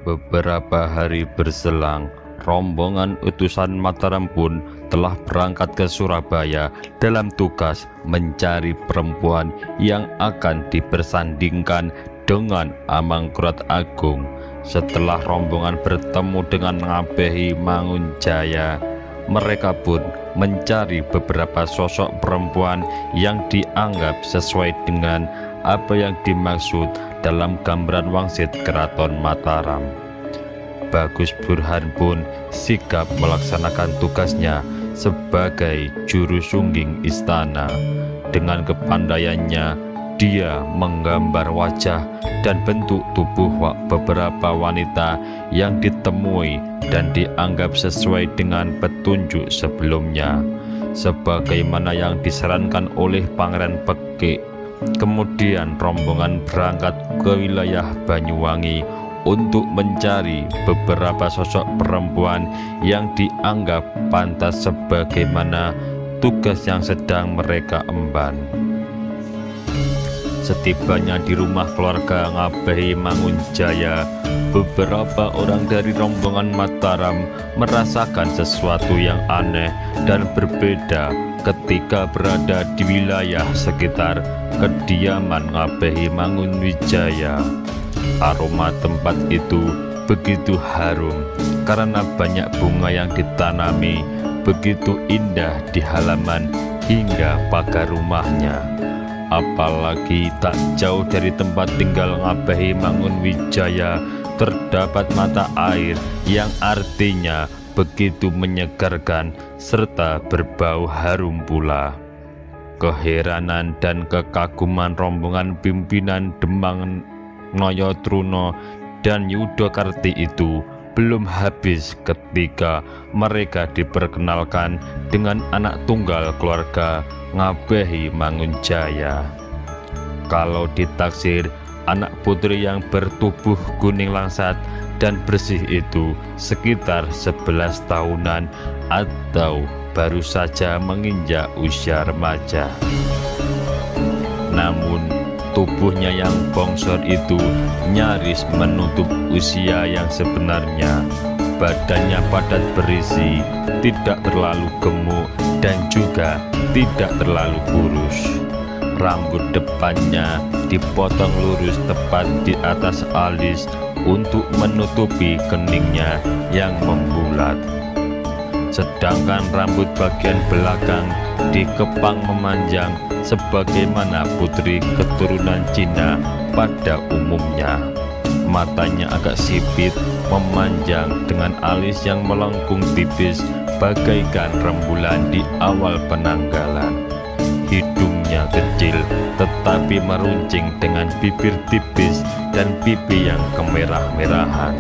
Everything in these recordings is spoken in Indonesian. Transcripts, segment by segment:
Beberapa hari berselang, rombongan utusan Mataram pun telah berangkat ke Surabaya dalam tugas mencari perempuan yang akan dipersandingkan dengan Amangkurat Agung. Setelah rombongan bertemu dengan Ngabehi Mangunjaya, mereka pun mencari beberapa sosok perempuan yang dianggap sesuai dengan apa yang dimaksud dalam gambaran wangsit Keraton Mataram. Bagus Burhan pun sigap melaksanakan tugasnya sebagai juru sungging istana. Dengan kepandaiannya, dia menggambar wajah dan bentuk tubuh beberapa wanita yang ditemui dan dianggap sesuai dengan petunjuk sebelumnya, sebagaimana yang disarankan oleh Pangeran Bekik. Kemudian rombongan berangkat ke wilayah Banyuwangi untuk mencari beberapa sosok perempuan yang dianggap pantas sebagaimana tugas yang sedang mereka emban. Setibanya di rumah keluarga Ngabehi Mangunjaya, beberapa orang dari rombongan Mataram merasakan sesuatu yang aneh dan berbeda ketika berada di wilayah sekitar kediaman Ngabehi Mangunwijaya. Aroma tempat itu begitu harum karena banyak bunga yang ditanami begitu indah di halaman hingga pagar rumahnya. Apalagi tak jauh dari tempat tinggal Ngabehi Mangunwijaya terdapat mata air yang artinya begitu menyegarkan serta berbau harum pula. Keheranan dan kekaguman rombongan pimpinan Demang Noyotruno dan Yudakarti itu belum habis ketika mereka diperkenalkan dengan anak tunggal keluarga Ngabehi Mangunjaya. Kalau ditaksir, anak putri yang bertubuh kuning langsat dan bersih itu sekitar 11 tahunan atau baru saja menginjak usia remaja. Namun tubuhnya yang bongsor itu nyaris menutup usia yang sebenarnya. Badannya padat berisi, tidak terlalu gemuk dan juga tidak terlalu kurus. Rambut depannya dipotong lurus tepat di atas alis untuk menutupi keningnya yang membulat. Sedangkan rambut bagian belakang dikepang memanjang sebagaimana putri keturunan Cina pada umumnya. Matanya agak sipit, memanjang dengan alis yang melengkung tipis bagaikan rembulan di awal penanggalan. Hidungnya kecil tetapi meruncing dengan bibir tipis dan pipi yang kemerah-merahan.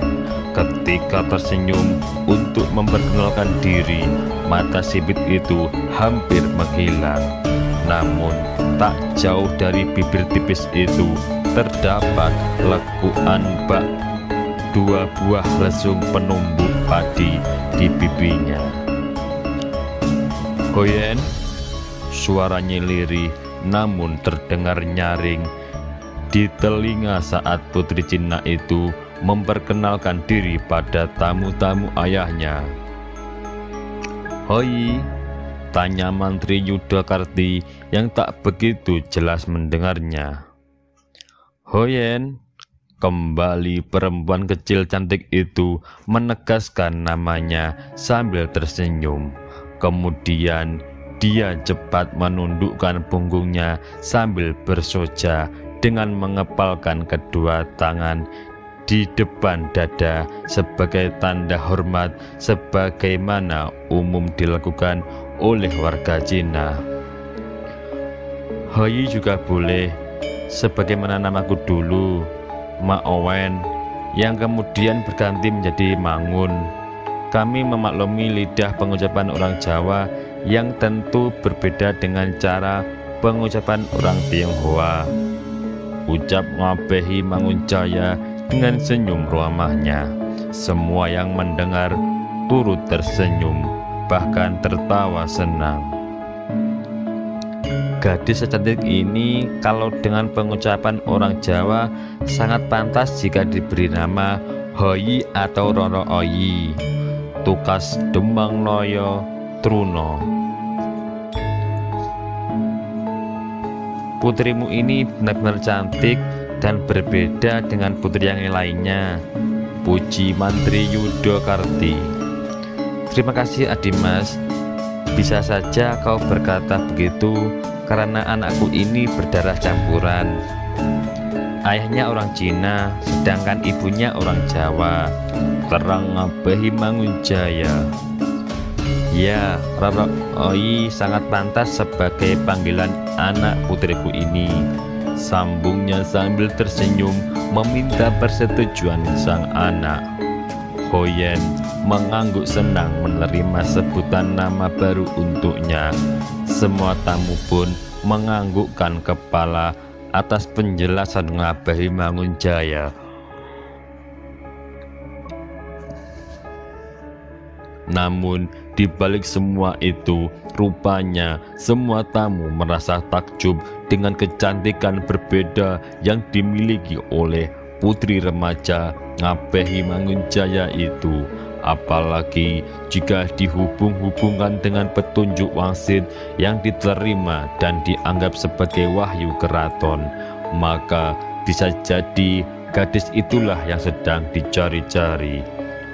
Ketika tersenyum untuk memperkenalkan diri, mata sipit itu hampir menghilang. Namun tak jauh dari bibir tipis itu terdapat lekukan bak 2 buah lesung penumbuk padi di pipinya. "Hoyen," suaranya lirih namun terdengar nyaring di telinga saat putri Cina itu memperkenalkan diri pada tamu-tamu ayahnya. "Hoi," tanya Mantri Yudakarti yang tak begitu jelas mendengarnya. "Hoyen," kembali perempuan kecil cantik itu menegaskan namanya sambil tersenyum. Kemudian dia cepat menundukkan punggungnya sambil bersoja dengan mengepalkan kedua tangan di depan dada sebagai tanda hormat sebagaimana umum dilakukan oleh warga Cina. "Hoi juga boleh, sebagaimana namaku dulu, Ma Owen, yang kemudian berganti menjadi Mangun. Kami memaklumi lidah pengucapan orang Jawa yang tentu berbeda dengan cara pengucapan orang Tionghoa," ucap Ngabehi Mangunjaya dengan senyum ramahnya. Semua yang mendengar turut tersenyum, bahkan tertawa senang. Gadis secantik ini kalau dengan pengucapan orang Jawa sangat pantas jika diberi nama Hoyi atau Roro Oyi, tukas Demang Loyo Truno. Putrimu ini benar-benar cantik dan berbeda dengan putri yang lainnya, puji Mantri Yudakarti. Terima kasih Adimas, bisa saja kau berkata begitu karena anakku ini berdarah campuran. Ayahnya orang Cina, sedangkan ibunya orang Jawa. Terang Ngabehi Mangunjaya. Ya, Roro Oyi sangat pantas sebagai panggilan anak putriku ini, sambungnya sambil tersenyum meminta persetujuan sang anak. Hoyen mengangguk senang menerima sebutan nama baru untuknya. Semua tamu pun menganggukkan kepala atas penjelasan Ngabehi Mangunjaya. Namun di balik semua itu, rupanya semua tamu merasa takjub dengan kecantikan berbeda yang dimiliki oleh putri remaja Ngabehi Mangunjaya itu. Apalagi jika dihubung-hubungkan dengan petunjuk wangsit yang diterima dan dianggap sebagai wahyu keraton, maka bisa jadi gadis itulah yang sedang dicari-cari.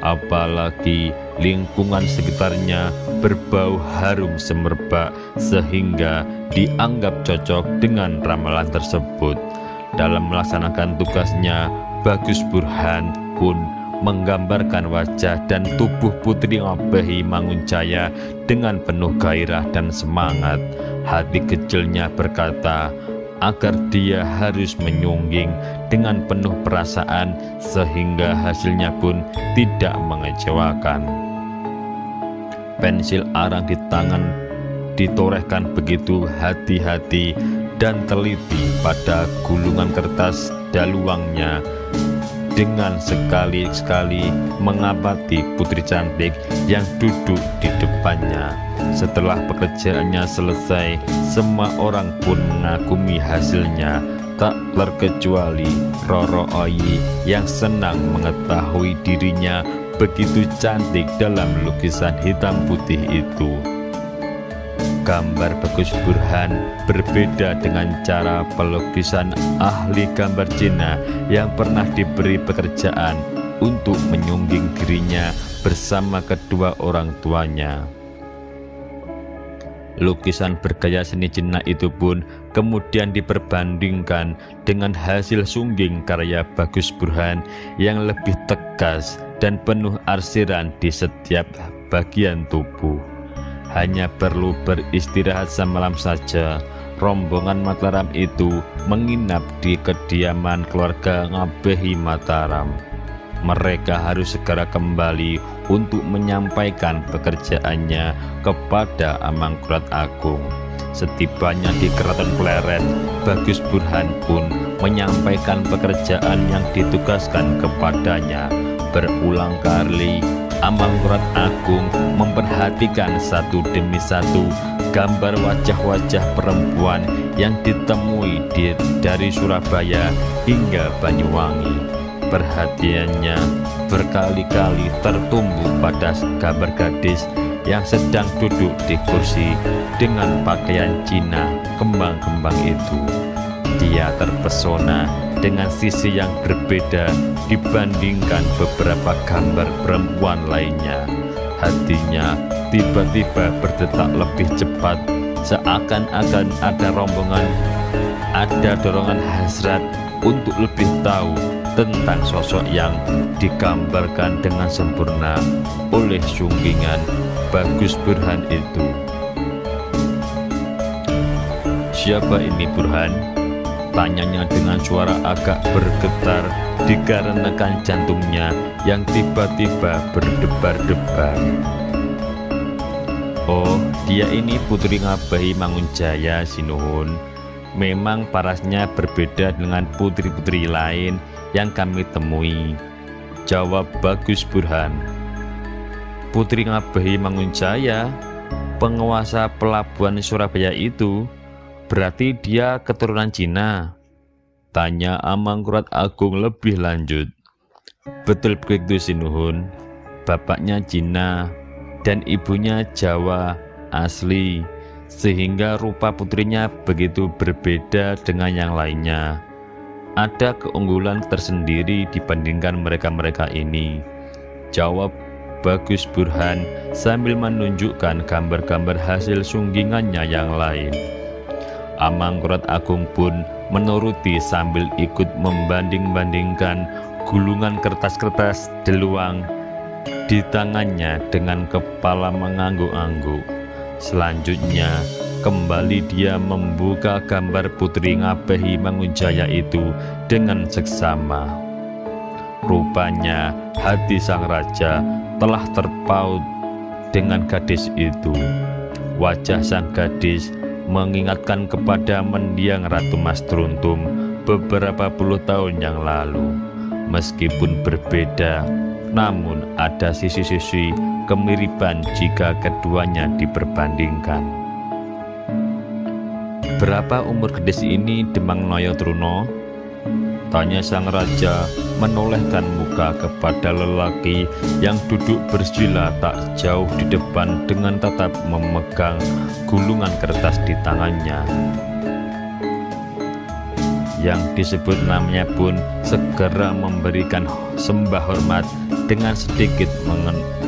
Apalagi lingkungan sekitarnya berbau harum semerbak sehingga dianggap cocok dengan ramalan tersebut. Dalam melaksanakan tugasnya, Bagus Burhan pun menggambarkan wajah dan tubuh putri Ngabehi Mangunjaya dengan penuh gairah dan semangat. Hati kecilnya berkata agar dia harus menyungging dengan penuh perasaan sehingga hasilnya pun tidak mengecewakan. Pensil arang di tangan ditorehkan begitu hati-hati dan teliti pada gulungan kertas daluangnya, dengan sekali-sekali mengamati putri cantik yang duduk di depannya. Setelah pekerjaannya selesai, semua orang pun mengagumi hasilnya, tak terkecuali Roro Oyi yang senang mengetahui dirinya begitu cantik dalam lukisan hitam putih itu. Gambar Bagus Burhan berbeda dengan cara pelukisan ahli gambar Cina yang pernah diberi pekerjaan untuk menyungging dirinya bersama kedua orang tuanya. Lukisan bergaya seni Cina itu pun kemudian diperbandingkan dengan hasil sungging karya Bagus Burhan yang lebih tegas dan penuh arsiran di setiap bagian tubuh. Hanya perlu beristirahat semalam saja, rombongan Mataram itu menginap di kediaman keluarga Ngabehi Mataram. Mereka harus segera kembali untuk menyampaikan pekerjaannya kepada Amangkurat Agung. Setibanya di Keraton Pleret, Bagus Burhan pun menyampaikan pekerjaan yang ditugaskan kepadanya. Berulang kali Amangkurat Agung memperhatikan satu demi satu gambar wajah-wajah perempuan yang ditemui dari Surabaya hingga Banyuwangi. Perhatiannya berkali-kali tertumbu pada gambar gadis yang sedang duduk di kursi dengan pakaian Cina kembang-kembang itu. Dia terpesona dengan sisi yang berbeda dibandingkan beberapa gambar perempuan lainnya. Hatinya tiba-tiba berdetak lebih cepat, seakan-akan ada dorongan hasrat untuk lebih tahu tentang sosok yang digambarkan dengan sempurna oleh sunggingan Bagus Burhan itu. Siapa ini Burhan? Tanyanya dengan suara agak bergetar dikarenakan jantungnya yang tiba-tiba berdebar-debar. Oh, dia ini putri Ngabehi Mangunjaya, Sinuhun. Memang parasnya berbeda dengan putri-putri lain yang kami temui, jawab Bagus Burhan. Putri Ngabehi Mangunjaya, penguasa pelabuhan Surabaya itu, berarti dia keturunan Cina? Tanya Amangkurat Agung lebih lanjut. Betul begitu Sinuhun, bapaknya Cina dan ibunya Jawa asli, sehingga rupa putrinya begitu berbeda dengan yang lainnya. Ada keunggulan tersendiri dibandingkan mereka-mereka ini, jawab Bagus Burhan sambil menunjukkan gambar-gambar hasil sunggingannya yang lain. Amangkurat Agung pun menuruti sambil ikut membanding-bandingkan gulungan kertas-kertas deluang di tangannya dengan kepala mengangguk-angguk. Selanjutnya kembali dia membuka gambar Putri Ngabehi Mangunjaya itu dengan seksama. Rupanya hati sang raja telah terpaut dengan gadis itu. Wajah sang gadis mengingatkan kepada mendiang Ratu Mas Truntum beberapa puluh tahun yang lalu. Meskipun berbeda, namun ada sisi-sisi kemiripan jika keduanya diperbandingkan. Berapa umur gadis ini, Demang Naya Truno? Tanya sang raja menolehkan muka kepada lelaki yang duduk bersila tak jauh di depan dengan tetap memegang gulungan kertas di tangannya. Yang disebut namanya pun segera memberikan sembah hormat dengan sedikit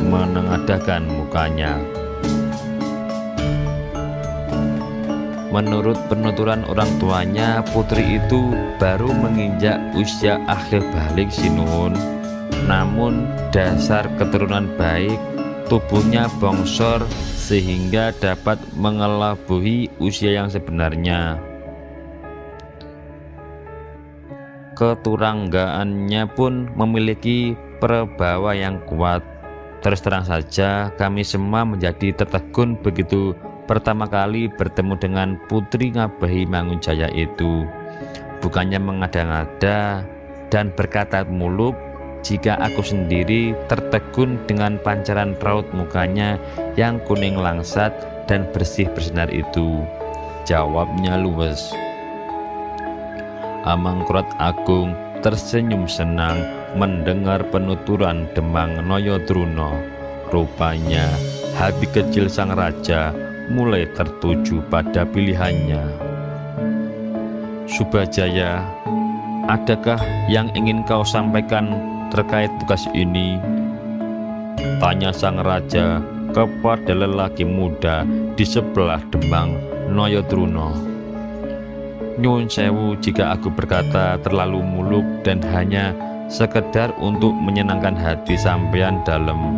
menengadahkan mukanya. Menurut penuturan orang tuanya, putri itu baru menginjak usia akhir balik Sinuhun. Namun dasar keturunan baik, tubuhnya bongsor sehingga dapat mengelabuhi usia yang sebenarnya. Keturanggaannya pun memiliki perbawa yang kuat. Terus terang saja kami semua menjadi tertegun begitu pertama kali bertemu dengan Putri Ngabehi Mangunjaya itu. Bukannya mengada-ngada dan berkata muluk, jika aku sendiri tertegun dengan pancaran raut mukanya yang kuning langsat dan bersih bersinar itu. Jawabnya luwes. Amangkurat Agung tersenyum senang mendengar penuturan Demang Naya Truno. Rupanya hati kecil sang raja mulai tertuju pada pilihannya. Subajaya, adakah yang ingin kau sampaikan terkait tugas ini? Tanya sang raja kepada lelaki muda di sebelah Demang Naya Truno. Nyun sewu jika aku berkata terlalu muluk dan hanya sekedar untuk menyenangkan hati sampean dalam,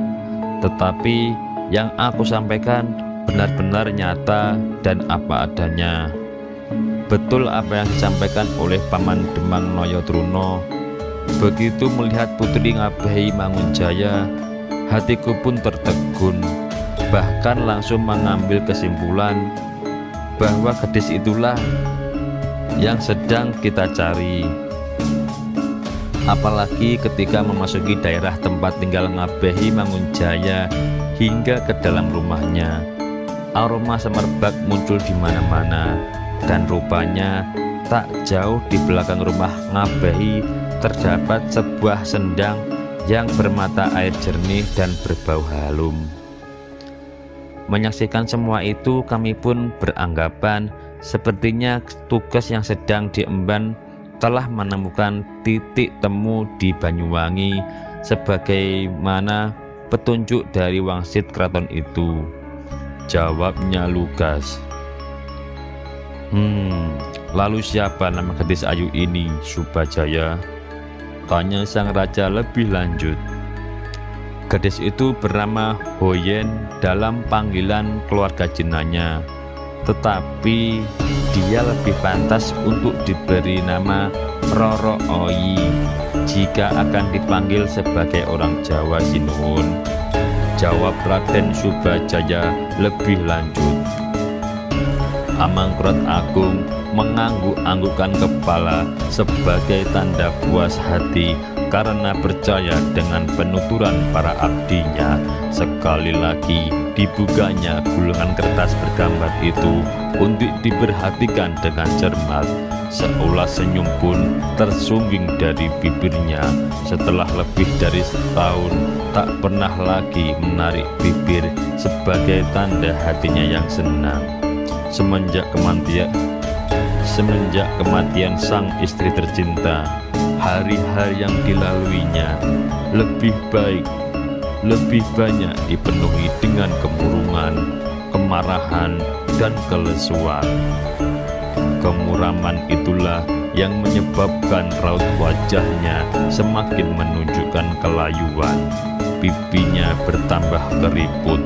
tetapi yang aku sampaikan benar-benar nyata dan apa adanya. Betul apa yang disampaikan oleh Paman Demang Naya Truno. Begitu melihat Putri Ngabehi Mangunjaya, hatiku pun tertegun, bahkan langsung mengambil kesimpulan bahwa gadis itulah yang sedang kita cari. Apalagi ketika memasuki daerah tempat tinggal Ngabehi Mangunjaya hingga ke dalam rumahnya, aroma semerbak muncul di mana-mana, dan rupanya tak jauh di belakang rumah Ngabehi terdapat sebuah sendang yang bermata air jernih dan berbau harum. Menyaksikan semua itu, kami pun beranggapan sepertinya tugas yang sedang diemban telah menemukan titik temu di Banyuwangi sebagaimana petunjuk dari wangsit keraton itu. Jawabnya lugas. Lalu siapa nama gadis ayu ini, Subajaya? Tanya sang raja lebih lanjut. Gadis itu bernama Hoyen dalam panggilan keluarga jinanya, tetapi dia lebih pantas untuk diberi nama Roro Oyi jika akan dipanggil sebagai orang Jawa Sinuhun. Jawab Raden Subajaya lebih lanjut. Amangkurat Agung mengangguk-anggukkan kepala sebagai tanda puas hati karena percaya dengan penuturan para abdinya. Sekali lagi dibukanya gulungan kertas bergambar itu untuk diperhatikan dengan cermat. Seolah senyum pun tersungging dari bibirnya. Setelah lebih dari setahun tak pernah lagi menarik bibir sebagai tanda hatinya yang senang. Semenjak kematian sang istri tercinta, hari-hari yang dilaluinya lebih banyak dipenuhi dengan kemurungan, kemarahan, dan kelesuan. Kemuraman itulah yang menyebabkan raut wajahnya semakin menunjukkan kelayuan. Pipinya bertambah keriput.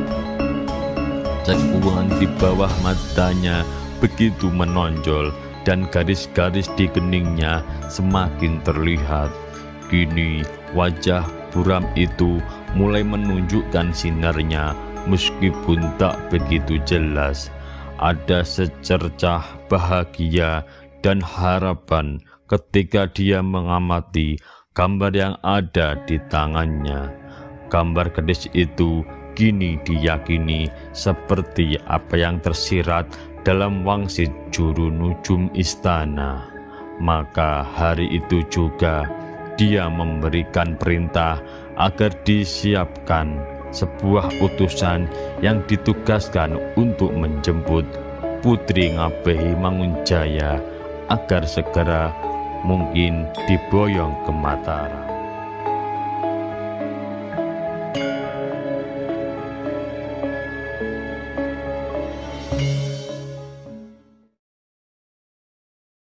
Cekuan di bawah matanya begitu menonjol dan garis-garis di keningnya semakin terlihat. Kini wajah buram itu mulai menunjukkan sinarnya meskipun tak begitu jelas. Ada secercah bahagia dan harapan ketika dia mengamati gambar yang ada di tangannya. Gambar gadis itu kini diyakini seperti apa yang tersirat dalam wangsit juru nujum istana. Maka hari itu juga dia memberikan perintah agar disiapkan sebuah utusan yang ditugaskan untuk menjemput Putri Ngabehi Mangunjaya agar segera mungkin diboyong ke Mataram.